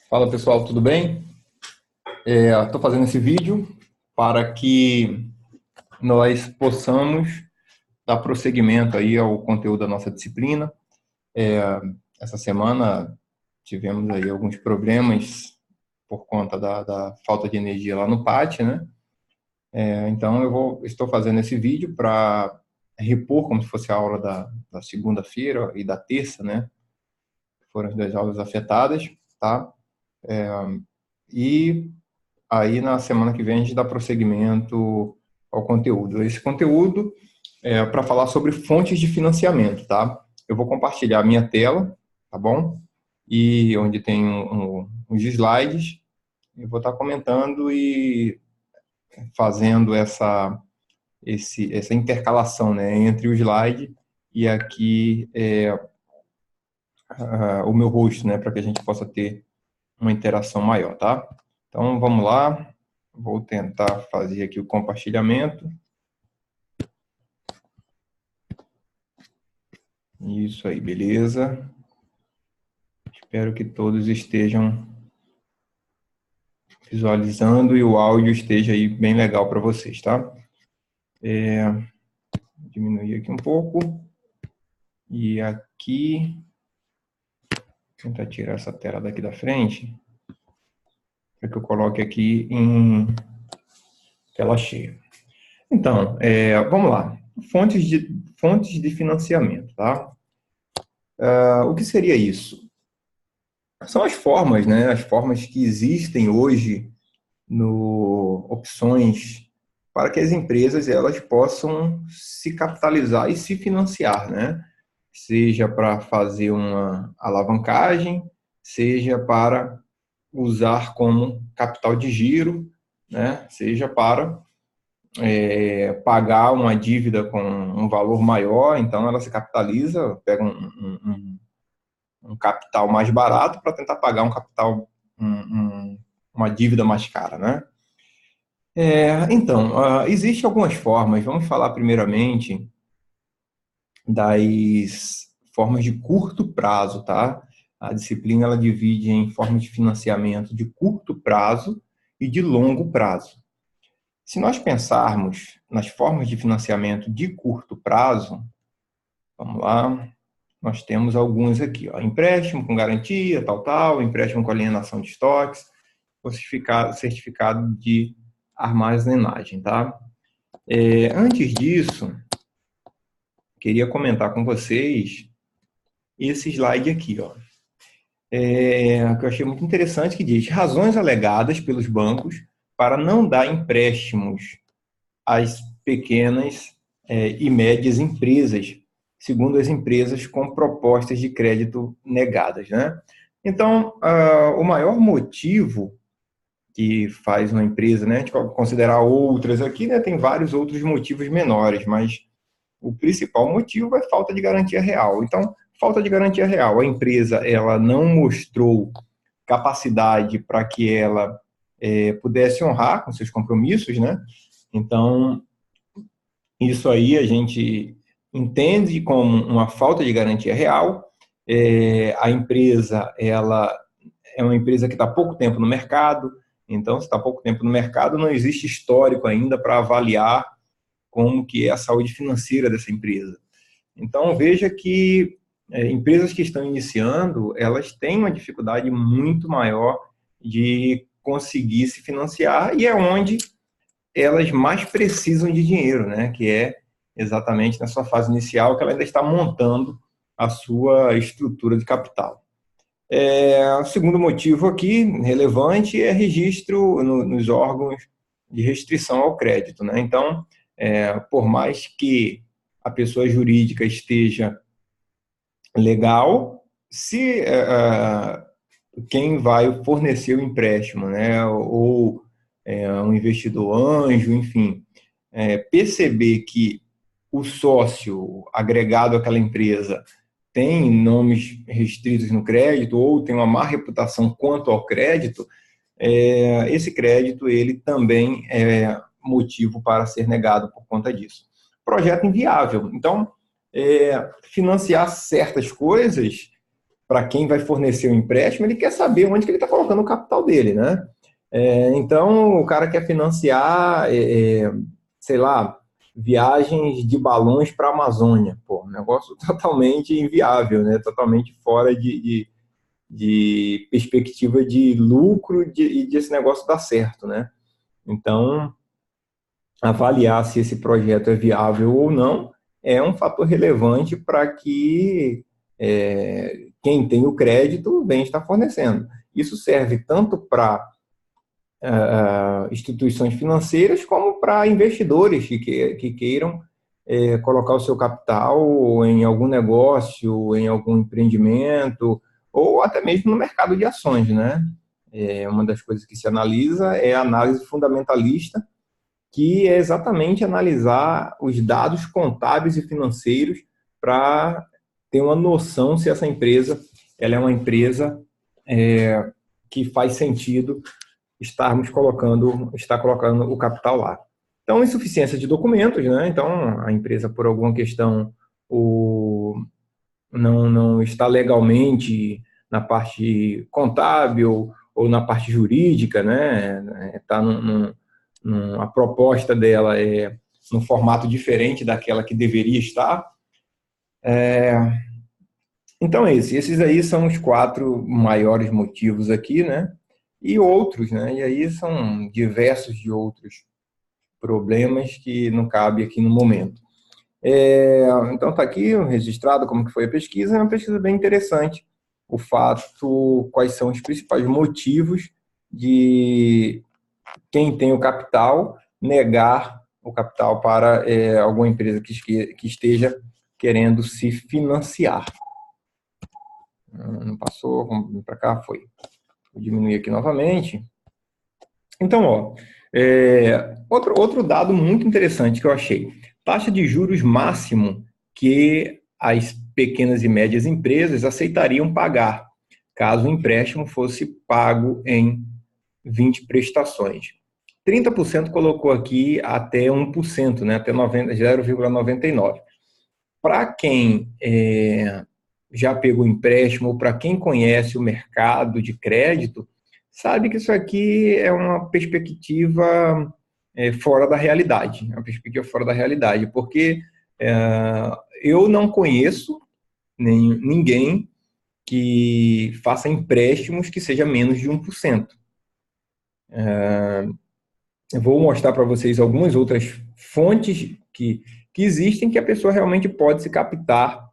Fala pessoal, tudo bem? Estou fazendo esse vídeo para que nós possamos dar prosseguimento aí ao conteúdo da nossa disciplina. É, Essa semana tivemos aí alguns problemas por conta da falta de energia lá no pátio, né? Então estou fazendo esse vídeo para repor como se fosse a aula da segunda-feira e da terça, né? Foram as duas aulas afetadas, tá? E aí, na semana que vem, a gente dá prosseguimento ao conteúdo. Esse conteúdo é para falar sobre fontes de financiamento, tá? Eu vou compartilhar a minha tela, tá bom? E onde tem uns slides, eu vou estar comentando e fazendo essa intercalação, né, entre o slide e aqui o meu rosto, né, para que a gente possa ter uma interação maior, tá? Então, vamos lá. Vou tentar fazer aqui o compartilhamento. Isso aí, beleza? Espero que todos estejam visualizando e o áudio esteja aí bem legal para vocês, tá? Diminuir aqui um pouco. E aqui, tentar tirar essa tela daqui da frente, para que eu coloque aqui em tela cheia. Então, vamos lá. Fontes de financiamento, tá? O que seria isso? São as formas, né? As formas que existem hoje no opções para que as empresas elas possam se capitalizar e se financiar, né? Seja para fazer uma alavancagem, seja para usar como capital de giro, né? Seja para pagar uma dívida com um valor maior, então ela se capitaliza, pega um capital mais barato para tentar pagar uma dívida mais cara, né? Então, existem algumas formas. Vamos falar primeiramente das formas de curto prazo, tá? A disciplina ela divide em formas de financiamento de curto prazo e de longo prazo. Se nós pensarmos nas formas de financiamento de curto prazo, vamos lá, nós temos alguns aqui, ó, empréstimo com garantia, tal, empréstimo com alienação de estoques, certificado de armazenagem, tá? Antes disso, queria comentar com vocês esse slide aqui, ó, que eu achei muito interessante, que diz razões alegadas pelos bancos para não dar empréstimos às pequenas e médias empresas, segundo as empresas com propostas de crédito negadas, né? Então, o maior motivo que faz uma empresa, né, a gente pode considerar outras aqui, né, tem vários outros motivos menores, mas o principal motivo é falta de garantia real. Então, falta de garantia real. A empresa ela não mostrou capacidade para que ela pudesse honrar com seus compromissos, né? Então, isso aí a gente entende como uma falta de garantia real. A empresa ela é uma empresa que está há pouco tempo no mercado, então, se está há pouco tempo no mercado, não existe histórico ainda para avaliar como que é a saúde financeira dessa empresa. Então, veja que empresas que estão iniciando, elas têm uma dificuldade muito maior de conseguir se financiar e é onde elas mais precisam de dinheiro, né? Que é exatamente na sua fase inicial que ela ainda está montando a sua estrutura de capital. O segundo motivo aqui, relevante, é registro nos órgãos de restrição ao crédito, né? Então, por mais que a pessoa jurídica esteja legal, se quem vai fornecer o empréstimo, né, ou um investidor anjo, enfim, perceber que o sócio agregado àquela empresa tem nomes restritos no crédito ou tem uma má reputação quanto ao crédito, esse crédito ele também é motivo para ser negado por conta disso. Projeto inviável. Então, financiar certas coisas para quem vai fornecer o empréstimo, ele quer saber onde que ele está colocando o capital dele, né? Então, o cara quer financiar, sei lá, viagens de balões para a Amazônia. Pô, um negócio totalmente inviável, né? Totalmente fora de perspectiva de lucro e desse negócio dar certo, né? Então, avaliar se esse projeto é viável ou não é um fator relevante para que quem tem o crédito bem está fornecendo. Isso serve tanto para instituições financeiras como para investidores que queiram colocar o seu capital em algum negócio, em algum empreendimento, ou até mesmo no mercado de ações, né? Uma das coisas que se analisa é a análise fundamentalista, que é exatamente analisar os dados contábeis e financeiros para ter uma noção se essa empresa ela é uma empresa que faz sentido estar colocando o capital lá. Então, insuficiência de documentos, né? Então, a empresa, por alguma questão, não está legalmente na parte contábil ou na parte jurídica, né? Está a proposta dela é num formato diferente daquela que deveria estar. Então, esses aí são os 4 maiores motivos aqui, né? E outros, né? E aí são diversos de outros problemas que não cabe aqui no momento. Então, está aqui registrado como que foi a pesquisa. É uma pesquisa bem interessante. O fato, quais são os principais motivos de quem tem o capital negar o capital para alguma empresa que esteja querendo se financiar. Não passou, vamos para cá, foi. Vou diminuir aqui novamente. Então, outro dado muito interessante que eu achei. Taxa de juros máximo que as pequenas e médias empresas aceitariam pagar, caso o empréstimo fosse pago em 20 prestações. 30% colocou aqui até 1%, né, até 0,99%. Para quem já pegou empréstimo, ou para quem conhece o mercado de crédito, sabe que isso aqui é uma perspectiva fora da realidade. É uma perspectiva fora da realidade, porque eu não conheço ninguém que faça empréstimos que seja menos de 1%. Eu vou mostrar para vocês algumas outras fontes que existem que a pessoa realmente pode se captar,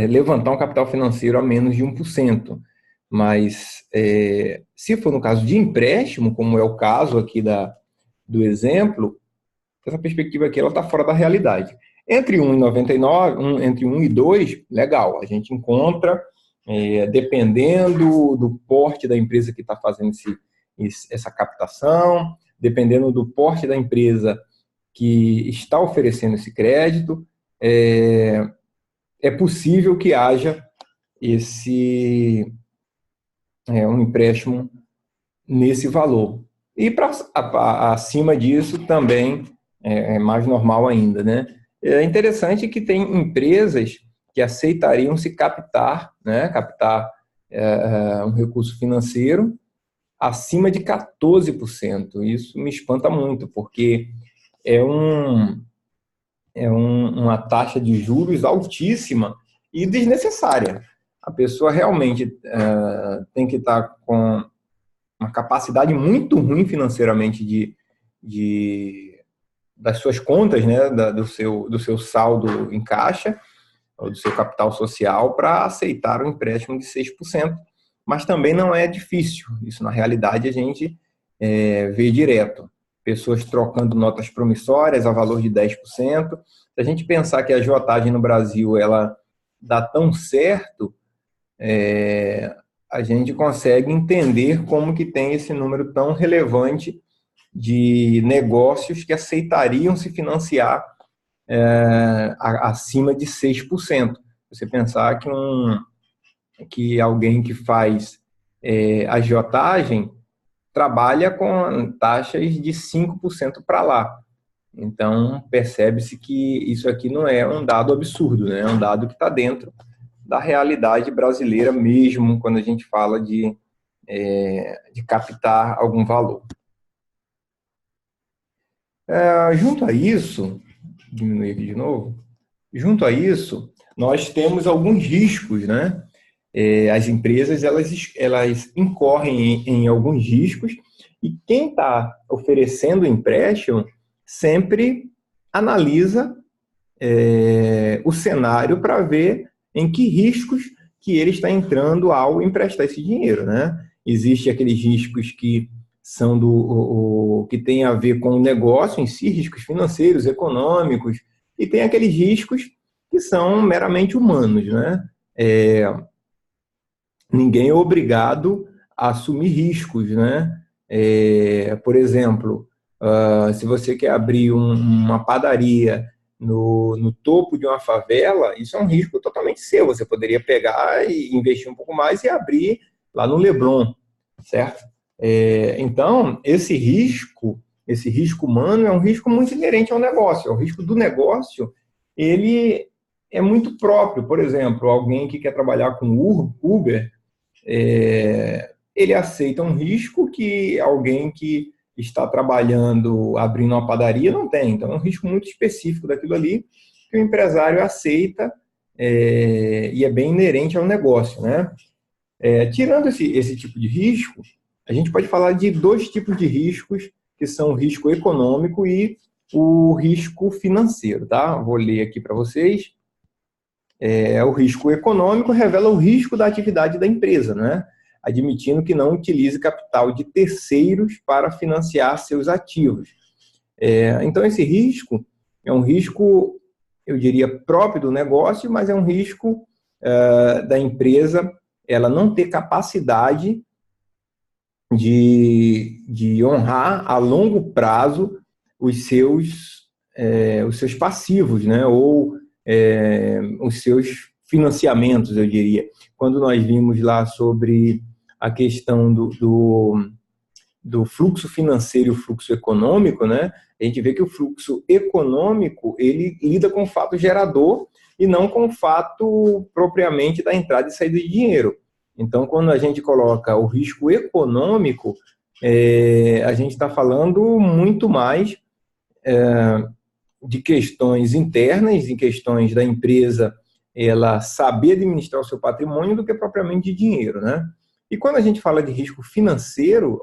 levantar um capital financeiro a menos de 1%. Mas, se for no caso de empréstimo, como é o caso aqui do exemplo, essa perspectiva aqui está fora da realidade. Entre 1,99, entre 1 e 2, legal, a gente encontra, dependendo do porte da empresa que está fazendo essa captação, dependendo do porte da empresa que está oferecendo esse crédito, é possível que haja um empréstimo nesse valor. E acima disso também é mais normal ainda, né? É interessante que tem empresas que aceitariam se captar, né? Captar um recurso financeiro acima de 14%. Isso me espanta muito, porque uma taxa de juros altíssima e desnecessária. A pessoa realmente tem que estar com uma capacidade muito ruim financeiramente das suas contas, né, do seu saldo em caixa, ou do seu capital social, para aceitar um empréstimo de 6%. Mas também não é difícil. Isso, na realidade, a gente vê direto. Pessoas trocando notas promissórias a valor de 10%. Se a gente pensar que a agiotagem no Brasil ela dá tão certo, a gente consegue entender como que tem esse número tão relevante de negócios que aceitariam se financiar acima de 6%. Você pensar que alguém que faz agiotagem trabalha com taxas de 5% para lá. Então, percebe-se que isso aqui não é um dado absurdo, né? É um dado que está dentro da realidade brasileira mesmo, quando a gente fala de captar algum valor. Junto a isso, diminuir aqui de novo, junto a isso, nós temos alguns riscos, né? As empresas, elas incorrem em alguns riscos, e quem está oferecendo empréstimo sempre analisa o cenário para ver em que riscos que ele está entrando ao emprestar esse dinheiro, né? Existem aqueles riscos que são que tem a ver com o negócio em si, riscos financeiros, econômicos, e tem aqueles riscos que são meramente humanos, né? Ninguém é obrigado a assumir riscos, né? Por exemplo, se você quer abrir uma padaria no topo de uma favela, isso é um risco totalmente seu. Você poderia pegar e investir um pouco mais e abrir lá no Leblon, certo? Então, esse risco humano é um risco muito inerente ao negócio. O risco do negócio, ele é muito próprio. Por exemplo, alguém que quer trabalhar com Uber, ele aceita um risco que alguém que está trabalhando, abrindo uma padaria, não tem. Então, é um risco muito específico daquilo ali, que o empresário aceita, e é bem inerente ao negócio, né? Tirando esse tipo de risco, a gente pode falar de dois tipos de riscos, que são o risco econômico e o risco financeiro, tá? Vou ler aqui para vocês. O risco econômico revela o risco da atividade da empresa, né? Admitindo que não utilize capital de terceiros para financiar seus ativos. Então, esse risco é um risco, eu diria, próprio do negócio, mas é um risco da empresa ela não ter capacidade de honrar a longo prazo os seus passivos, né? Ou os seus financiamentos, eu diria. Quando nós vimos lá sobre a questão do fluxo financeiro e o fluxo econômico, né? A gente vê que o fluxo econômico, ele lida com o fato gerador e não com o fato propriamente da entrada e saída de dinheiro. Então, quando a gente coloca o risco econômico, a gente está falando muito mais de questões internas, em questões da empresa ela saber administrar o seu patrimônio do que propriamente de dinheiro, né? E quando a gente fala de risco financeiro,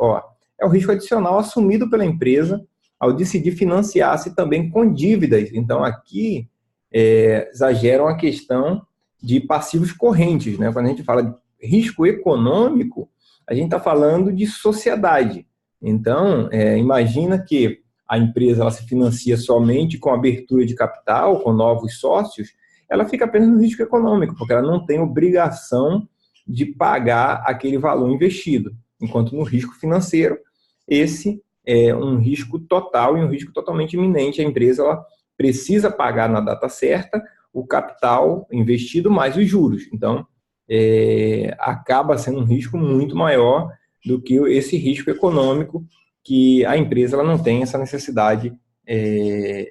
é o risco adicional assumido pela empresa ao decidir financiar-se também com dívidas. Então, aqui exageram a questão de passivos correntes, né? Quando a gente fala de risco econômico, a gente está falando de sociedade. Então, imagina que a empresa ela se financia somente com abertura de capital, com novos sócios, ela fica apenas no risco econômico, porque ela não tem obrigação de pagar aquele valor investido. Enquanto no risco financeiro, esse é um risco total e um risco totalmente iminente. A empresa ela precisa pagar na data certa o capital investido mais os juros. Então, acaba sendo um risco muito maior do que esse risco econômico, que a empresa ela não tem essa necessidade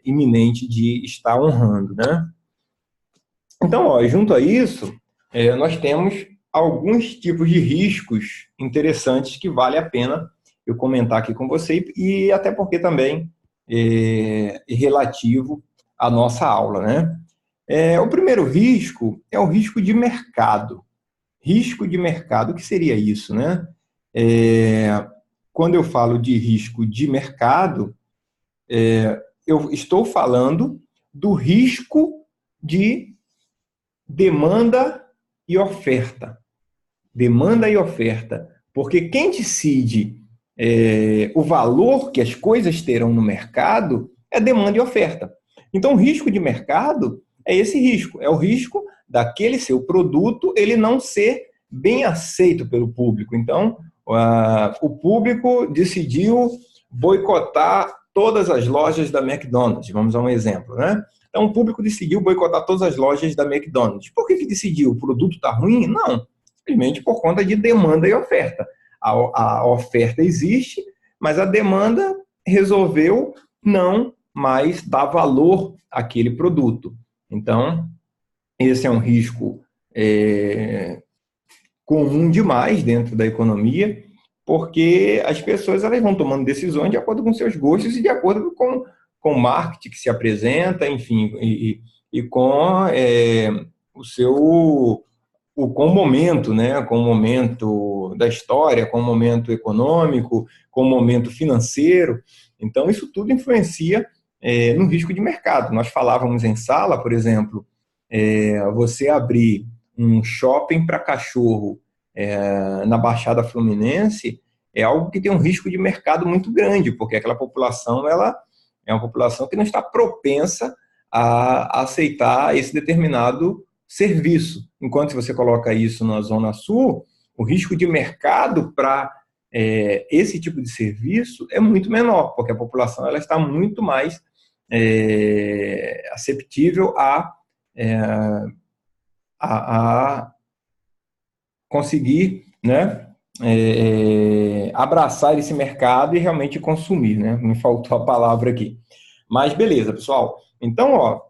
iminente de estar honrando, né? Então, junto a isso, nós temos alguns tipos de riscos interessantes que vale a pena eu comentar aqui com você, e até porque também é relativo à nossa aula, né? O primeiro risco é o risco de mercado. Risco de mercado, o que seria isso, né? Quando eu falo de risco de mercado, eu estou falando do risco de demanda e oferta. Demanda e oferta. Porque quem decide o valor que as coisas terão no mercado é demanda e oferta. Então, o risco de mercado é esse risco. É o risco daquele seu produto ele não ser bem aceito pelo público. Então, o público decidiu boicotar todas as lojas da McDonald's, vamos a um exemplo, né? Então, o público decidiu boicotar todas as lojas da McDonald's. Por que decidiu? O produto está ruim? Não, simplesmente por conta de demanda e oferta. A oferta existe, mas a demanda resolveu não mais dar valor àquele produto. Então, esse é um risco comum demais dentro da economia, porque as pessoas elas vão tomando decisões de acordo com seus gostos e de acordo com o marketing que se apresenta, enfim, e com com o momento, né? Com o momento da história, com o momento econômico, com o momento financeiro. Então, isso tudo influencia no risco de mercado. Nós falávamos em sala, por exemplo, você abrir um shopping para cachorro na Baixada Fluminense é algo que tem um risco de mercado muito grande, porque aquela população ela é uma população que não está propensa a aceitar esse determinado serviço. Enquanto se você coloca isso na Zona Sul, o risco de mercado para esse tipo de serviço é muito menor, porque a população ela está muito mais aceptível a conseguir, né, abraçar esse mercado e realmente consumir, né? Me faltou a palavra aqui. Mas beleza, pessoal. Então, ó,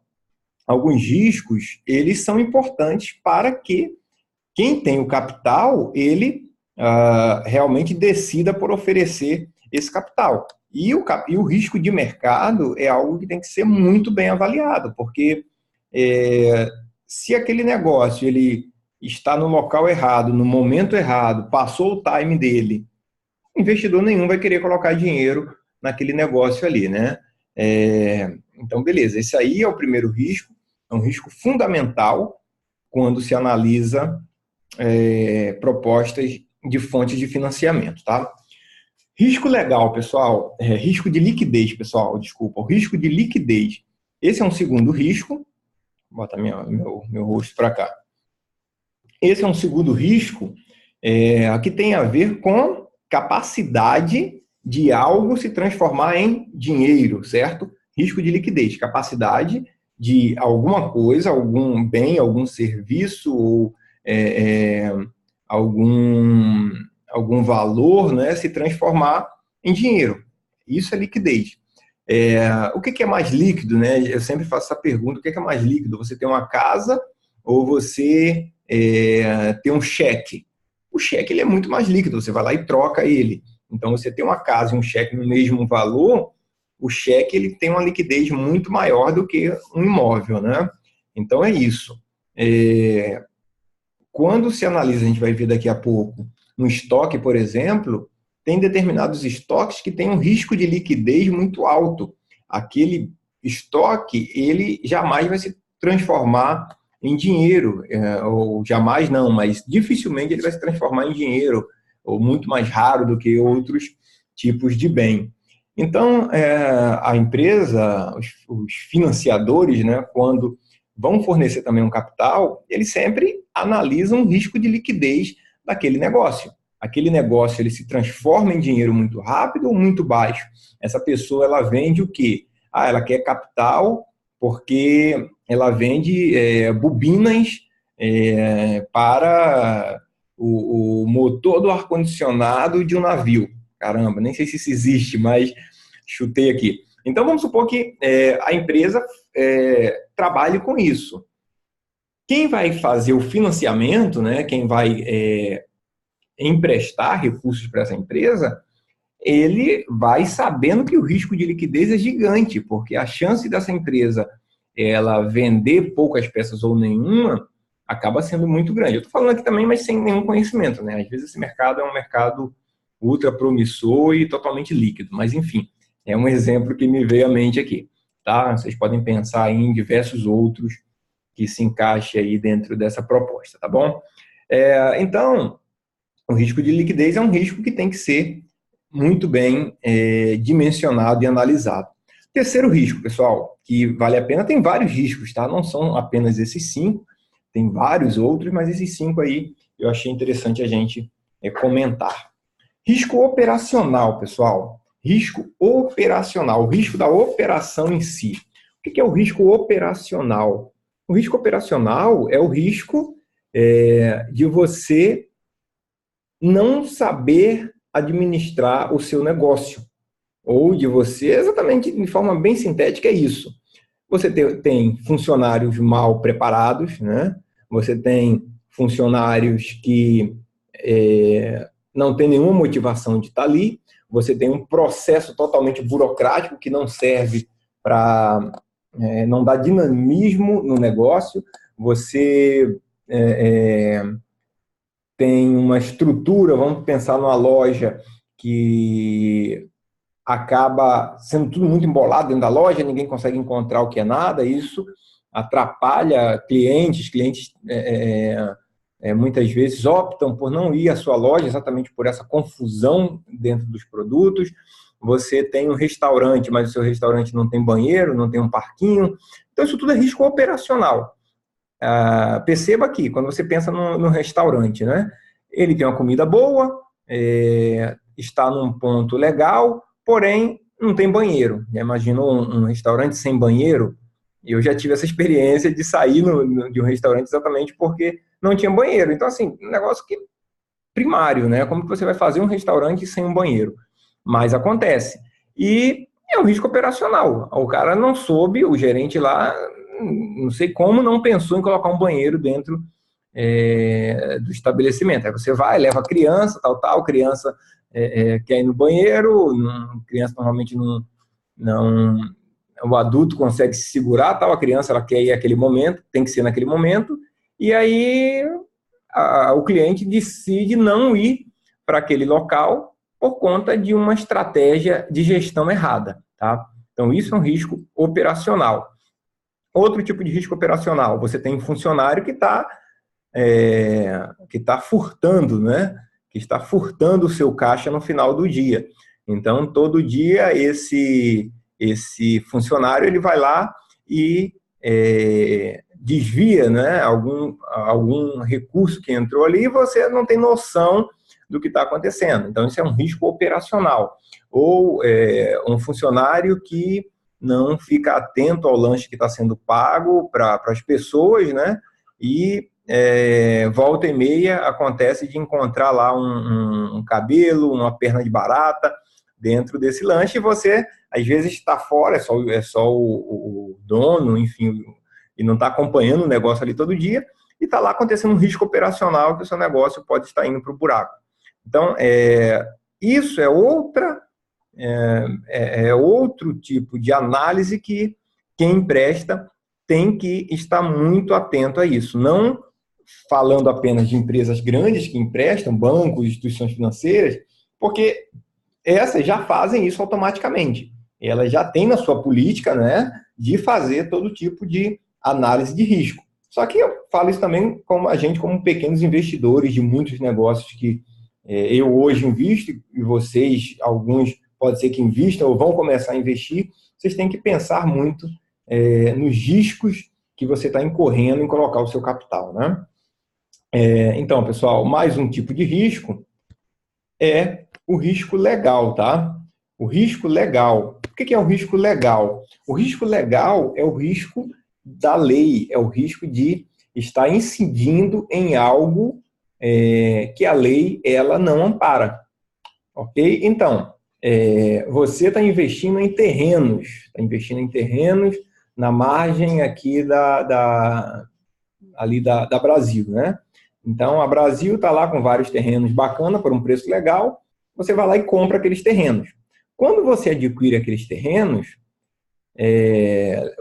alguns riscos, eles são importantes para que quem tem o capital, ele realmente decida por oferecer esse capital. E o risco de mercado é algo que tem que ser muito bem avaliado, porque se aquele negócio ele está no local errado, no momento errado, passou o time dele, investidor nenhum vai querer colocar dinheiro naquele negócio ali, né? Então, beleza, esse aí é o primeiro risco, é um risco fundamental quando se analisa propostas de fontes de financiamento, tá? Risco legal, pessoal, risco de liquidez, pessoal, desculpa, o risco de liquidez. Esse é um segundo risco, vou botar meu rosto para cá. Esse é um segundo risco que tem a ver com capacidade de algo se transformar em dinheiro, certo? Risco de liquidez, capacidade de alguma coisa, algum bem, algum serviço ou algum valor, né, se transformar em dinheiro. Isso é liquidez. O que é mais líquido, né? Eu sempre faço essa pergunta: o que é mais líquido? Você tem uma casa ou você tem um cheque? O cheque ele é muito mais líquido, você vai lá e troca ele. Então, você tem uma casa e um cheque no mesmo valor, o cheque ele tem uma liquidez muito maior do que um imóvel, né? Então, é isso. Quando se analisa, a gente vai ver daqui a pouco, no estoque, por exemplo, tem determinados estoques que têm um risco de liquidez muito alto. Aquele estoque, ele jamais vai se transformar em dinheiro, ou jamais não, mas dificilmente ele vai se transformar em dinheiro, ou muito mais raro do que outros tipos de bem. Então, a empresa, os financiadores, né, quando vão fornecer também um capital, eles sempre analisam o risco de liquidez daquele negócio. Aquele negócio ele se transforma em dinheiro muito rápido ou muito baixo. Essa pessoa ela vende o quê? Ela quer capital porque ela vende bobinas para o motor do ar-condicionado de um navio. Caramba, nem sei se isso existe, mas chutei aqui. Então, vamos supor que a empresa trabalhe com isso. Quem vai fazer o financiamento, né, quem vai emprestar recursos para essa empresa, ele vai sabendo que o risco de liquidez é gigante, porque a chance dessa empresa ela vender poucas peças ou nenhuma acaba sendo muito grande. Eu estou falando aqui também, mas sem nenhum conhecimento, né? Às vezes esse mercado é um mercado ultra promissor e totalmente líquido, mas enfim, é um exemplo que me veio à mente aqui, tá? Vocês podem pensar em diversos outros que se encaixe aí dentro dessa proposta, tá bom? Então, o risco de liquidez é um risco que tem que ser muito bem dimensionado e analisado. Terceiro risco, pessoal, que vale a pena, tem vários riscos, tá? Não são apenas esses 5, tem vários outros, mas esses 5 aí eu achei interessante a gente comentar. Risco operacional, pessoal. Risco operacional, o risco da operação em si. O que é o risco operacional? O risco operacional é o risco de você não saber administrar o seu negócio. Ou de você, exatamente de forma bem sintética, é isso. Você tem funcionários mal preparados, né? você tem funcionários que não têm nenhuma motivação de estar ali, você tem um processo totalmente burocrático que não serve para... não dá dinamismo no negócio, você tem uma estrutura, vamos pensar numa loja que acaba sendo tudo muito embolado dentro da loja, ninguém consegue encontrar o que é nada, isso atrapalha clientes muitas vezes optam por não ir à sua loja exatamente por essa confusão dentro dos produtos. Você tem um restaurante, mas o seu restaurante não tem banheiro, não tem um parquinho, então isso tudo é risco operacional. Perceba aqui, quando você pensa no restaurante, né? Ele tem uma comida boa, está num ponto legal, porém não tem banheiro. Imagina um restaurante sem banheiro. Eu já tive essa experiência de sair de um restaurante exatamente porque não tinha banheiro. Então, assim, um negócio que primário, né? Como que você vai fazer um restaurante sem um banheiro? Mas acontece. E é um risco operacional. O cara não soube, o gerente lá, não sei como, não pensou em colocar um banheiro dentro do estabelecimento. Aí você vai, leva a criança, tal, criança quer ir no banheiro, criança normalmente não, o adulto consegue se segurar, tal, a criança ela quer ir naquele momento, tem que ser naquele momento, e aí o cliente decide não ir para aquele local por conta de uma estratégia de gestão errada, tá? Então, isso é um risco operacional. Outro tipo de risco operacional, você tem um funcionário que está furtando, né? Que está furtando o seu caixa no final do dia. Então, todo dia, esse funcionário ele vai lá e desvia, né, algum recurso que entrou ali e você não tem noção do que está acontecendo. Então, isso é um risco operacional. Ou um funcionário que não fica atento ao lanche que está sendo pago para as pessoas, né? E volta e meia acontece de encontrar lá um cabelo, uma perna de barata dentro desse lanche e você, às vezes, está fora, é só o dono, enfim, e não está acompanhando o negócio ali todo dia, e está lá acontecendo um risco operacional que o seu negócio pode estar indo para o buraco. Então, isso é outro tipo de análise que quem empresta tem que estar muito atento a isso. Não falando apenas de empresas grandes que emprestam, bancos, instituições financeiras, porque essas já fazem isso automaticamente. Elas já têm na sua política, né, de fazer todo tipo de análise de risco. Só que eu falo isso também como pequenos investidores de muitos negócios que eu hoje invisto, e vocês, alguns, pode ser que invistam ou vão começar a investir, vocês têm que pensar muito nos riscos que você está incorrendo em colocar o seu capital, né? Então, pessoal, mais um tipo de risco é o risco legal, tá? O risco legal. O que é o risco legal? O risco legal é o risco da lei, é o risco de estar incidindo em algo que a lei ela não ampara, ok? Então, você está investindo em terrenos, na margem aqui ali da Brasil, né? Então, a Brasil está lá com vários terrenos bacanas por um preço legal, você vai lá e compra aqueles terrenos. Quando você adquire aqueles terrenos,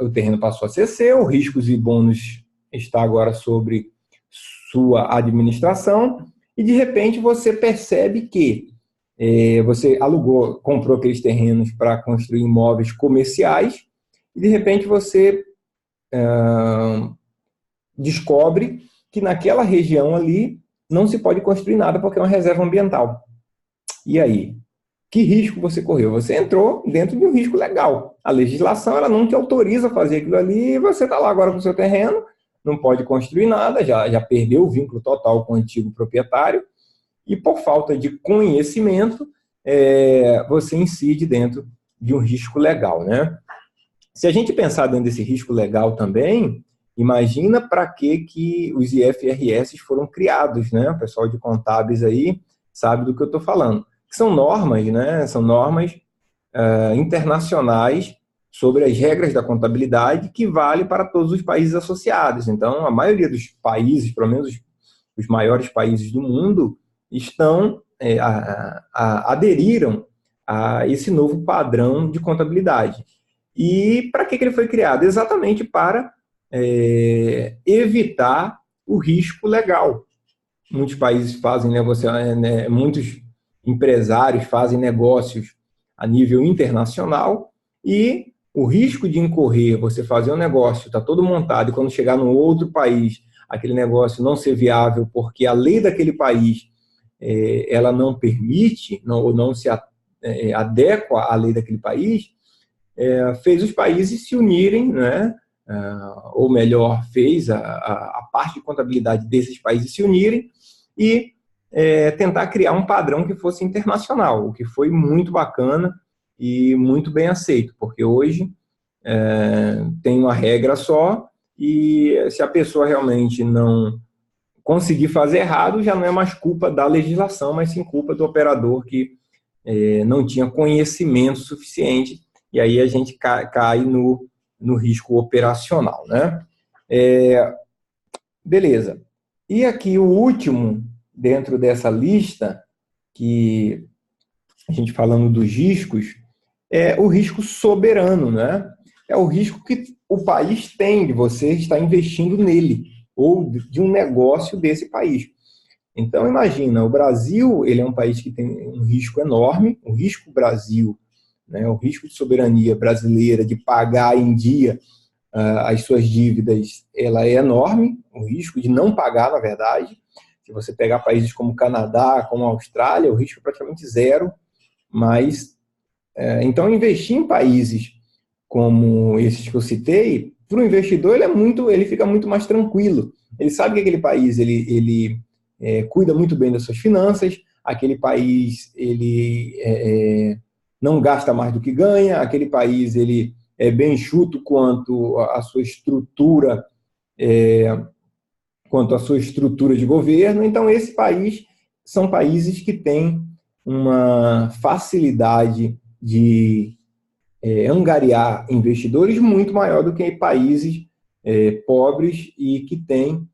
o terreno passou a ser seu, riscos e bônus está agora sobre sua administração, e de repente você percebe que você comprou aqueles terrenos para construir imóveis comerciais, e de repente você descobre que naquela região ali não se pode construir nada porque é uma reserva ambiental. E aí? Que risco você correu? Você entrou dentro de um risco legal. A legislação ela não te autoriza a fazer aquilo ali e você está lá agora com o seu terreno, não pode construir nada, já perdeu o vínculo total com o antigo proprietário e por falta de conhecimento você incide dentro de um risco legal, né? Se a gente pensar dentro desse risco legal também, imagina para que os IFRS foram criados, né? O pessoal de contábeis aí sabe do que eu estou falando. São normas, né? São normas internacionais sobre as regras da contabilidade que vale para todos os países associados. Então, a maioria dos países, pelo menos os maiores países do mundo, aderiram a esse novo padrão de contabilidade. E para que ele foi criado? Exatamente para evitar o risco legal. Muitos países fazem negócio, muitos empresários fazem negócios a nível internacional e o risco de incorrer, você fazer um negócio, está todo montado, e quando chegar num outro país, aquele negócio não ser viável porque a lei daquele país ela não permite, ou não se adequa à lei daquele país, fez os países se unirem, né? Ou melhor, fez a parte de contabilidade desses países se unirem e tentar criar um padrão que fosse internacional, o que foi muito bacana e muito bem aceito, porque hoje tem uma regra só e se a pessoa realmente não conseguir fazer errado, já não é mais culpa da legislação, mas sim culpa do operador que não tinha conhecimento suficiente, e aí a gente cai no risco operacional, né? Beleza. E aqui o último, dentro dessa lista, que a gente falando dos riscos, é o risco soberano, né? É o risco que o país tem de você estar investindo nele, ou de um negócio desse país. Então, imagina, o Brasil, ele é um país que tem um risco enorme, o risco Brasil, né, o risco de soberania brasileira de pagar em dia as suas dívidas, ela é enorme, o risco de não pagar, na verdade. Se você pegar países como o Canadá, como a Austrália, o risco é praticamente zero, mas então investir em países como esses que eu citei, para o investidor ele fica muito mais tranquilo. Ele sabe que aquele país ele cuida muito bem das suas finanças, aquele país ele não gasta mais do que ganha, aquele país ele é bem enxuto quanto à sua estrutura, de governo. Então, esse país são países que têm uma facilidade de angariar investidores muito maior do que países pobres e que têm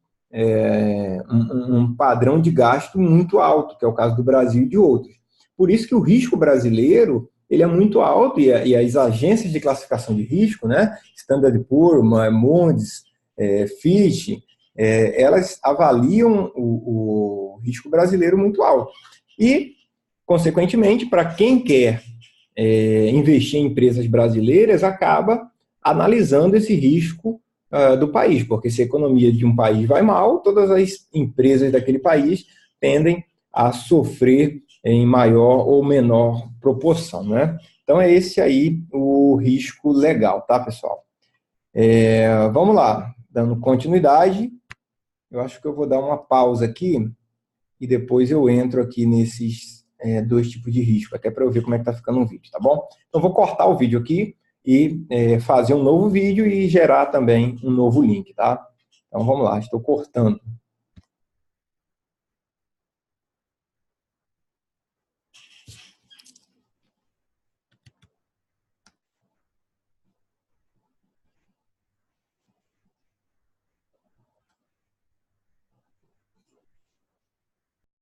um padrão de gasto muito alto, que é o caso do Brasil e de outros. Por isso que o risco brasileiro ele é muito alto e as agências de classificação de risco, né, Standard Poor's, Moody's, Fitch, elas avaliam o risco brasileiro muito alto. E, consequentemente, para quem quer investir em empresas brasileiras, acaba analisando esse risco do país, porque se a economia de um país vai mal, todas as empresas daquele país tendem a sofrer em maior ou menor proporção, né? Então é esse aí o risco legal, tá, pessoal? Vamos lá, dando continuidade, eu acho que eu vou dar uma pausa aqui e depois eu entro aqui nesses dois tipos de risco, até para eu ver como é que está ficando o vídeo, tá bom? Então, vou cortar o vídeo aqui e fazer um novo vídeo e gerar também um novo link, tá? Então, vamos lá, estou cortando.